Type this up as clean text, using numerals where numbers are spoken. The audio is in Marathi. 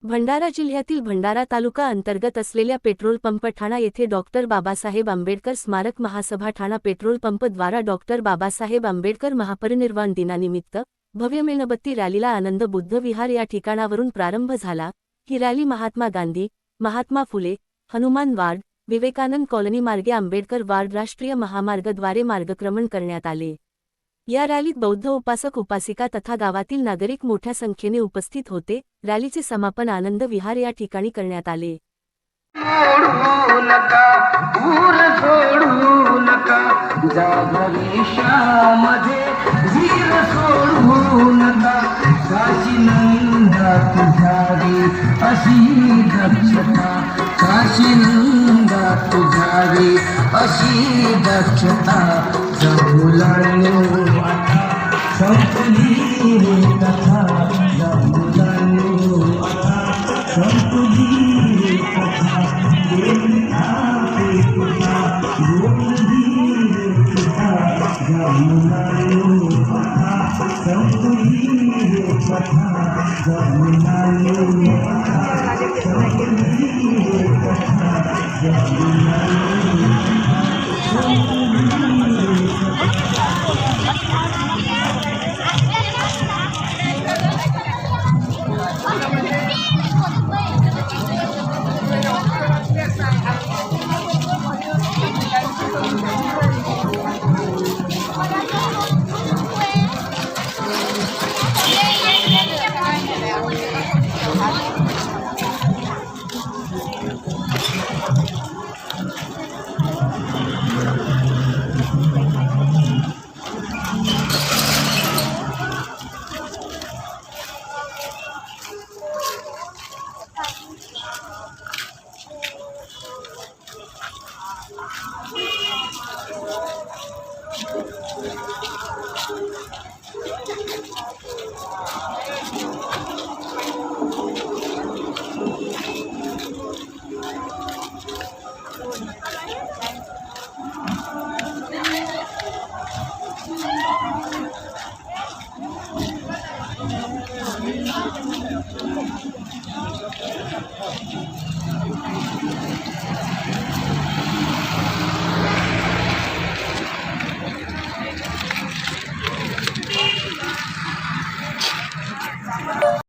भंडारा जिल्ह्यातील भंडारा तालुका अंतर्गत असलेल्या पेट्रोल पंप ठाणा येथे डॉक्टर बाबासाहेब आंबेडकर स्मारक महासभा ठाणा पेट्रोल पंप द्वारा डॉक्टर बाबासाहेब आंबेडकर महापरिनिर्वाण दिनानिमित्त भव्य मेणबत्ती रॅलीला आनंद बुद्ध विहार या ठिकाणावरून प्रारंभ झाला। ही rally Mahatma Gandhi, Mahatma Phule, Hanuman ward, Vivekananda colony मार्गे आंबेडकर वार्ड राष्ट्रीय महामार्गद्वारे मार्गक्रमण करण्यात आले। या रॅलीत बौद्ध उपासक उपासिका तथा गावातील नागरिक मोठ्या संख्येने उपस्थित होते। रॅलीचे समापन आनंद विहार या ठिकाणी करण्यात आले। सोडू नका, दूर सोडू नका, जागरेशामध्ये वीर सोडू नका, काशी नंदा तुझारी अशी दक्षता, काशी नंदा तुझारी अशी दक्षता, जमुलांनो आता संपली रे कथा, जमुलांनो आता संपली रे कथा,